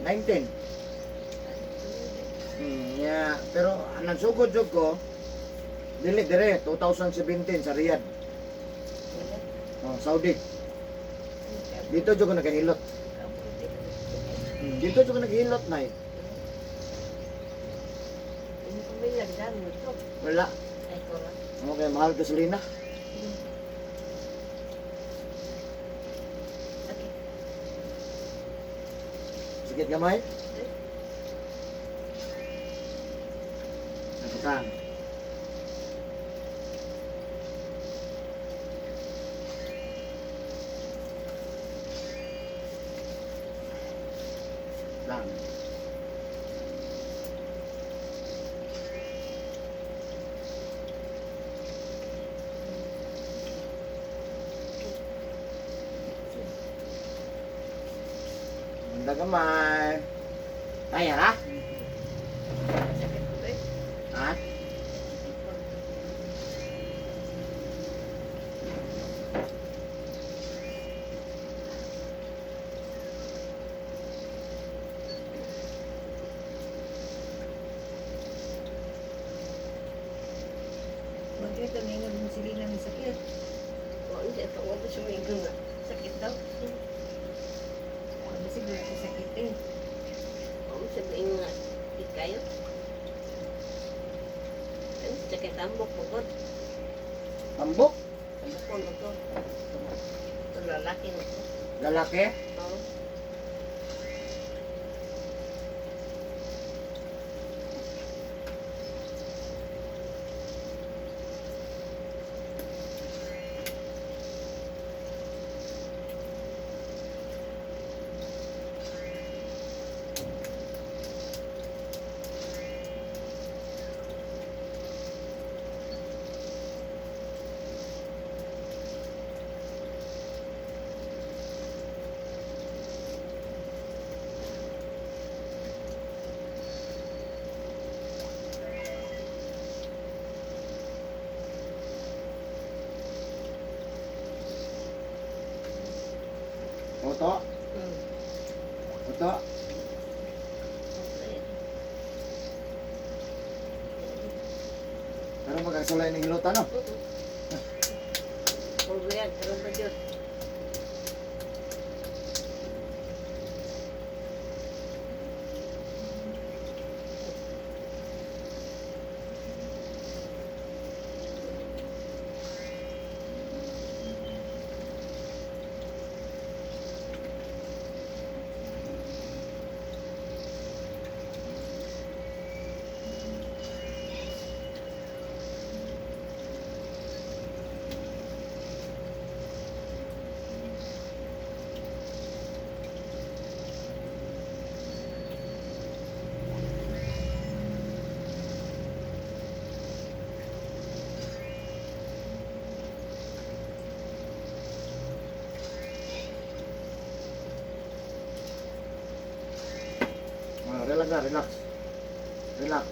19. Yeah. Pero ang nagsugod jud ko dili dire 2017 sa Riyadh. Oh, Saudi. Dito jud ko nagahilot. Dito jud ko nagahilot na. Wala. Okay, mahal gasolina. Sakit gamay? Nakutan. Lang. Manda gamay. Kaya ha? Ha? Magkita na yung silina ng sakit. Hindi, tawag ko siya may ganga. Sakit daw. Kasi wala ka sakit eh. Oo, sabihin nga, sakit kayo. Ano, sakit tambok, bukod. Tambok? Tambok ko, ito. Ito, lalaki na ito. Lalaki? Oo. Oto? Oto? Okay. Pero magkasulay ng hilutan no? Pulbo yan, pero ba yun? Relax na, relax. Relax.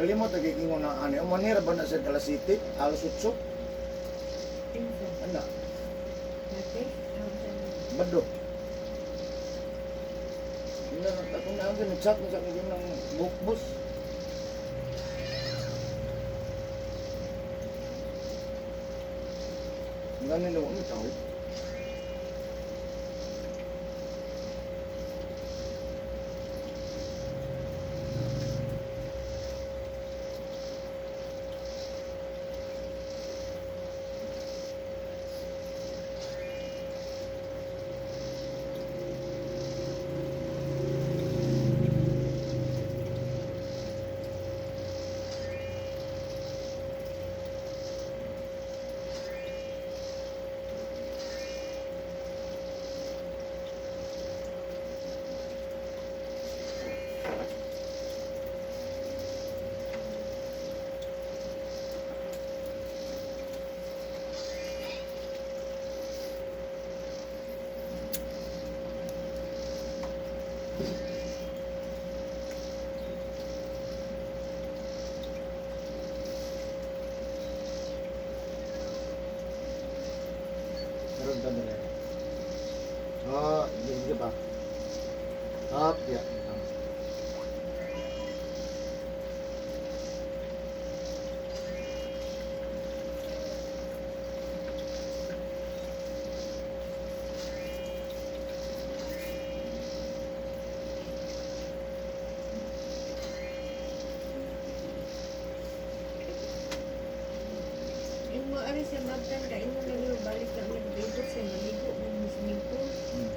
Kalimot nagkikingon na ano, manira ba na sa Dala City? Alos utso? Pinsan. Ano? Dati? Bado. Yun na, ako na ang ganit-chat na sa akin ng bukbus. Ang gano'n na ako, tao. Karon ta dire. Oh, hindi pa. Up, ya. Yung mga ari siya magtan ka, imo na niyo balik na nagbibot siya, maligo ng swimming pool. Hmm.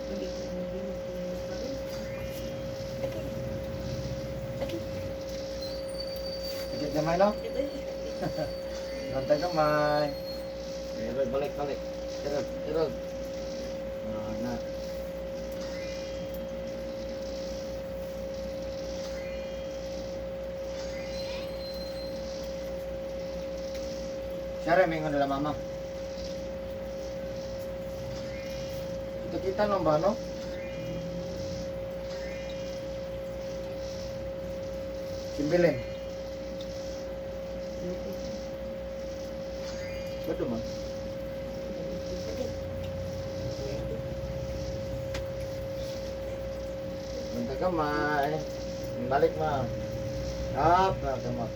Maligo ng swimming pool na pare. Sakit gamay no? Ito Rantay gamay. Erod, balik, balik. Erod, erod. Ah, na. Siya rin, mingon nila mama. Kita-kita nung ba, no? Simbilin. Betul, man. Bantay kamay. Balik, ma. Up, come on.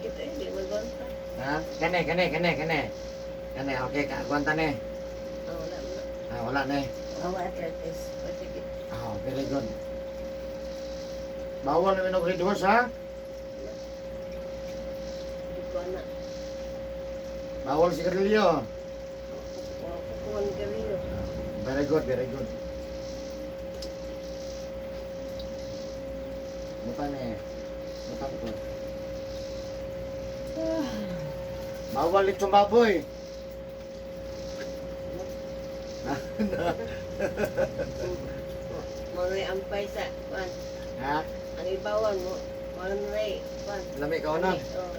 Kita hindi magbanta. Ha? Kene, kene, kene, kene. Kene, okay, kaagwanta ne. Oh, wala mo. Ah, wala ne. Awa arthritis. Sige. Ah, very good. Bawal na minog Red Horse, ha? Di ko na. Bawal sigarilyo. Wow, kukuhan ka rin. Very good, very good. Bukan ne. Bukan ko. Bawal itong baboy. Maray ampay sa pan. Ha? Ang ibawan mo. Maray pan. Lami ka na. Oh.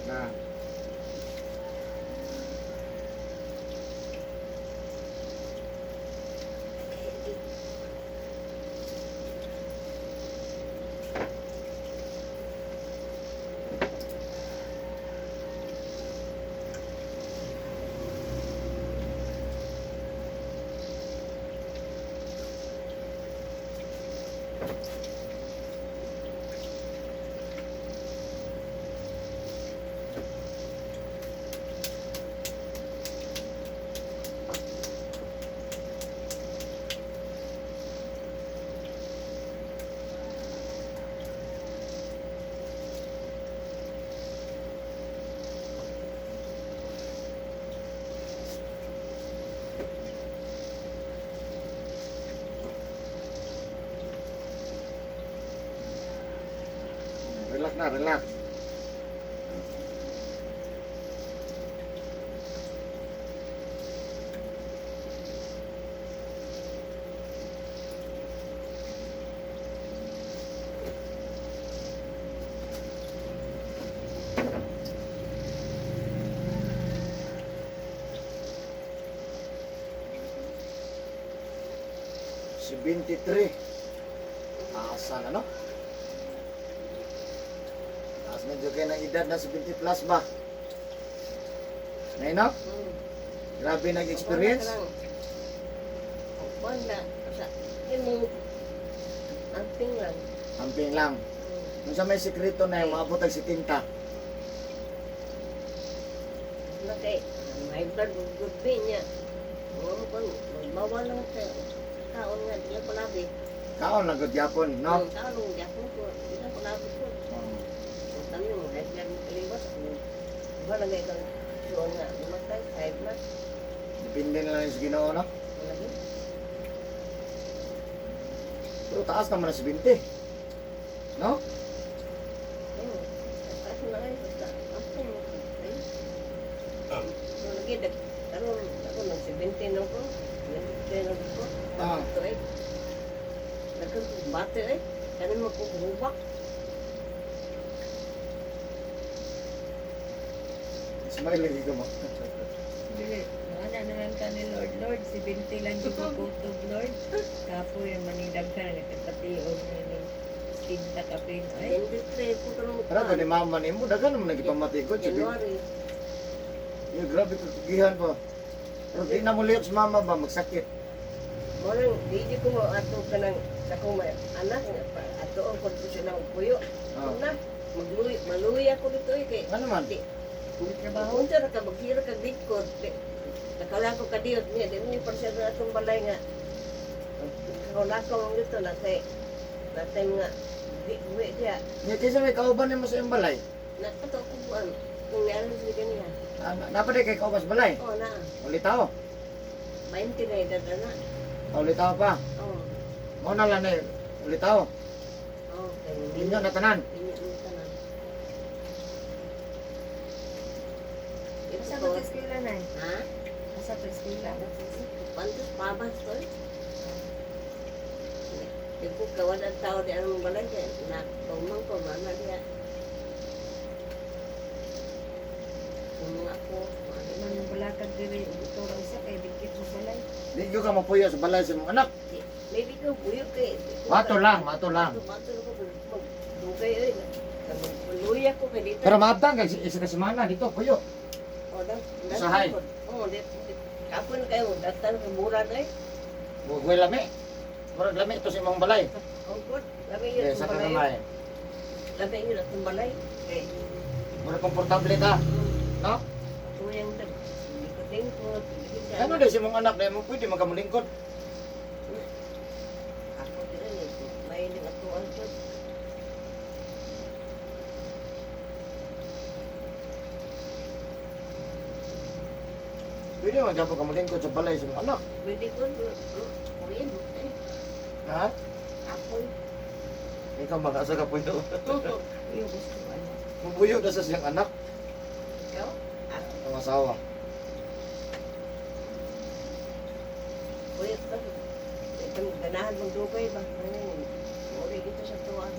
Na. Relax na, relax. 73. Asa na, no? Taas medyo kayo ng edad na 70 plus ba? Ngayon, no? Grabe nag-experience. Wala. Sa imo anting lang. Amping lang. Kung sa may sekreto na yung maabot ang 70. Nakay, may blood good be niya. Oo, kung magbawa lang sa kaon nga, di lang palabi. Kaon na good yapon, no? Kaon lang yapon ko, di lang palabi ko. Ang tanong yung high blood mo kaliwas. Ba lagay kang suon nga, lumatay, high blood. Depende na lang yung sa Ginoo, no? Lagi. Pero taas naman na 70. No? Oo. Kasi na kayo, basta ampun mo. Ay. Lagi, ako nag-17 ako. 23 na ako. Ah. Ito eh. Nagkakabate eh. Kani mo ko hubak. Smile lagi ka mo. Dili, ano na lang ka ni Lord. Lord, si Binti lang yung kukutob, Lord. Kapo yung manindag ka na nagkakatiyon na yung tinta kapin. Ay, 23 ko ka nung Pero ko ni mama ni mo, dagan naman nagipamatikot. January. Yung grabe tutugihan pa. Pero di na mo liyot sa mama ba, magsakit. Morang, di ko mo ato ka ng sa kong anak. Ato ang kontribusyon ng puyo. Oh. Na, maluwi ako dito eh. Kay, Ano man? may trabaho. Unsa ra ka maghira ka dikot. Nakala ko kadiyot niya, di mo pa siya na atong balay nga. Kakulako ang dito na kay mga di uwi siya. Niya kaysa may kauban ni mo sa iyong balay. Nakato ko buwan. Kung nialam sila kaniya. Napaday kay kaubas balay. Oo na. Ulitaw. 20 na edad na. Ulitaw pa. Oo. Mo na lang eh. Ulitaw. Oo. Kaya Ninyo na tanan. Ninyo na tanan. Asa ba ito eskwela na? Ha? Asa ito eskwela? Pantos pabas to eh. Di ko kawan ang tao di anong balay kaya nakpaumang ko mana diya. Kumang ako. Di man yung balakad diri. Ito raw isa kay dikit mo balay. Di ko ka mapuyo sa balay sa mga anak. Maybe ko buyo kay. Mato lang, mato lang. Mato lang ko. Dugay eh. Maluya ko kay dito. Pero maabtang kay isa ka semana dito, puyo. O, Usahay. Oo, kapon kayo. Datan ka mura na eh. Buhay lami. Murag lami ito sa imong balay. Oh, good. Labi yun Yes, sa ang balay. kanamay. Labi yun ang balay. Okay. Murag komportable ta, no? Tuyang dag. Hindi ko tingkot. Ano dahil sa imong anak na mo pwede magamulingkod. Ako din eh. May ilang atuan ko. Pwede man gyapon ka mulingkod sa balay sa imong anak. Pwede ko. Kuya mo. Ha? Ako. Ikaw mag-asa ka puyo. Iyo gusto ko ano. Mubuyo na sa siyang anak, Ikaw? ang asawa. Kuya ko. Ganahan mong dugay ba? Uli dito sa tuwan.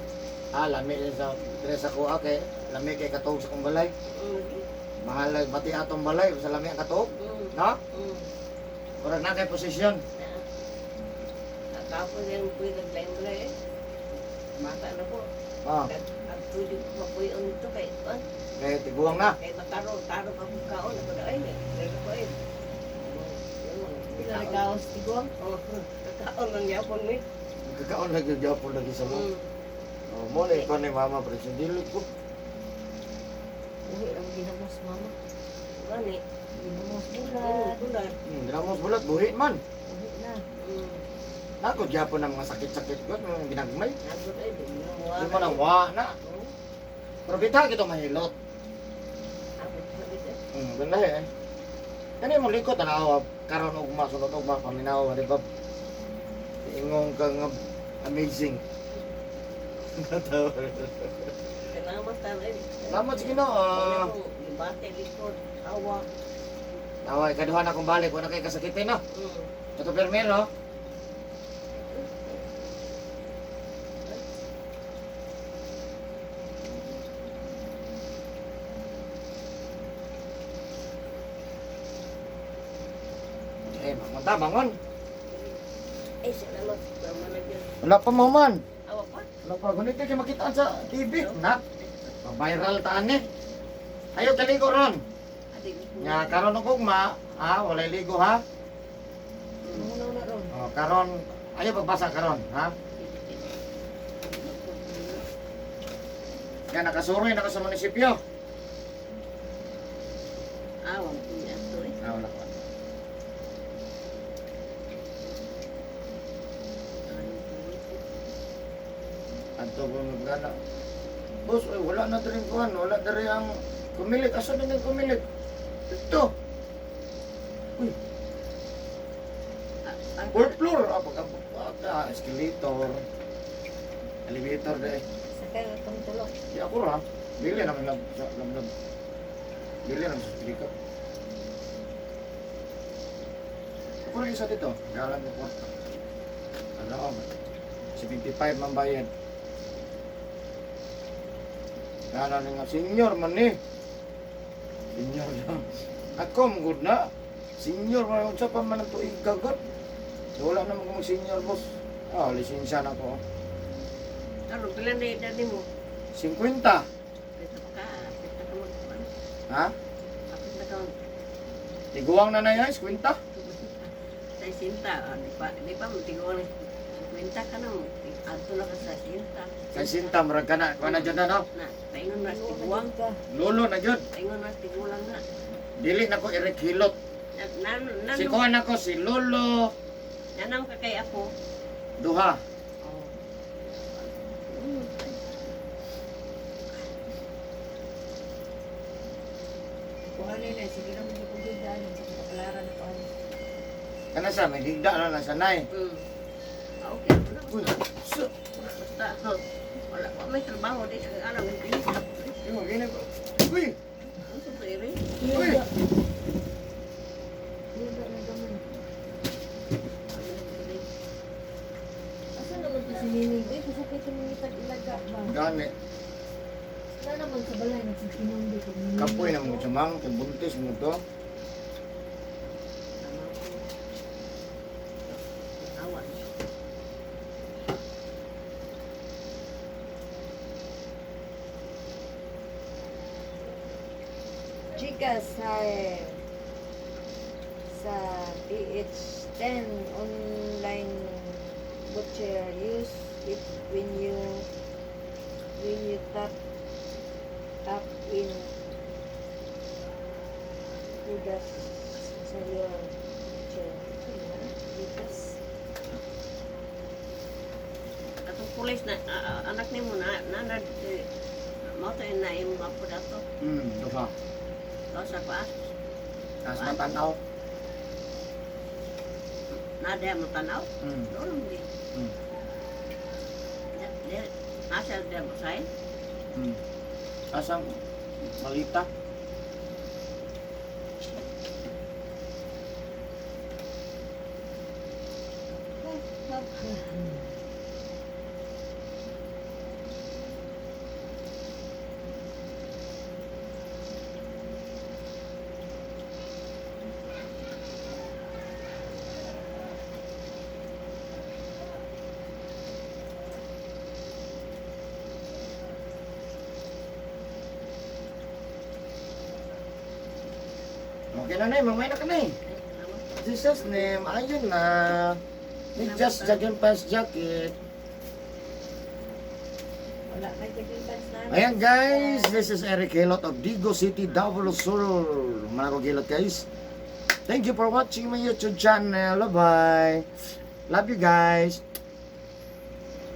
Lami din sa dire sa kuha kay lami kay katuog sa kong balay. Mahal pati atong balay sa lami ang katuog, no? Murag na kay posisyon. Tapos yung kuya naglayo-layo eh. Mata na po. Oh, At tuloy ko mapuyon nito kay Tuan. kay tiguang na. Kay mataro ka kung kaon. Ako na ay, naglayo ko eh. Pila na kaos tiguang. Oo, kakaon lang yapon mo eh. Kakaon lagi gyapon lagi sa mo. Oh, mo na ikaw ni mama presyon dili ko. Uwi ang ginamos mama. Gani. Ginamos Bulat. bulat. Bulat. Dramos bulat buhi man. Uwi na. Nako gyapon ang mga sakit-sakit ko mga ginagmay. Nagod ay, di mo namuha. Di mo nang wa na. Pero bitaw kito mahilot. Ako sabi eh. Ganahe eh. Kani mo likot na karon ugma sunod ugma paminaw di ba? Ingong ka nga amazing. Natawa. Salamat tayo eh. Salamat sa Ginoo. Ibate likod. Awa. Naway kaduhan akong balik wala kay kasakitin no. Ito permero. Eh, bangon ta, bangon. Eh, salamat. Wala pa mo man. Awa pa. Wala pa. Gunit kayo makitaan sa TV. Nak. Viral taan eh. Ayaw kaligo ron. Adik. Nga karon og ugma, walay ligo ha. Muna na ron. Karon ayaw pagbasa karon, ha? Yan nakasuroy na ko sa munisipyo. Awa po niya ito eh. Wala pa. Adto ko magana. Boss, wala na diri kuan, wala diri ang kumilit. Asa na yung kumilit? Ito. Uy, fourth floor. Escalator. Elevator de. Sakay na itong tulok. Di ako ra. Dili naman lang sa lamlag. Dili naman sa escalator. Ako rin isa dito. Galang ng kwarta. Ano ako? 75 man bayad. Galang nga senior man eh. Senior lang. Ako good na. Senior man sa pa man ang tuig gagot. Wala naman kung mag-senior boss. Lisensya na ko. Ano, bilang na edad mo? 50. Pita ka. Pita ka magkuhan. Ha? Pita ka Tiguang na na yan, 50. sa sinta. Di pa mo tiguan eh. Kwenta ka na mo. Ato na ka sa sinta. Kay Sinta, marag ka na. Kuha na dyan na, no? Na, paingon na Ano tiguang. ka? Lolo na dyan. Paingon na tigulang na. Dili na ko Eric Hilot. Si kuha na ko si Lolo. Nanam ka kay ako. Duha. Oh. Kuha nila, sige na mo sa pagdidaan sa kapalaran na paano. Kana sa, may higda na lang sanay. Okay. Uy, so. Basta, wala pa may trabaho di alam ng pinis. Yung gini ko. Uy! Ano sa pwede? Uy! Hilda na gamay. Asa naman to si Nining? Eh, susukay sa mga tag-ilaga ba? Gani. Na naman sa balay, nagsisinong dito. Kapoy na mo samang. Kabuntis mo to. Awan. Chika sa PH10 online butcher, use it when you tap in Judas sa your butcher. Judas. Atong pulis na anak nimo na mo to na imo apo dato. Duha. Sa paas. Nas matanaw. Nada mo tanaw. Doon mo di. Asa dia mo say? Asang malita. Okay na na, mamay na ka na eh. Jesus name, ayun na. Just jacket pants jacket. Wala kay Jacqueline Pants na. Ayan guys, this is Eric Hilot of Digo City, Davao Sur. Manako Hilot guys. Thank you for watching my YouTube channel. Bye-bye. Love you guys.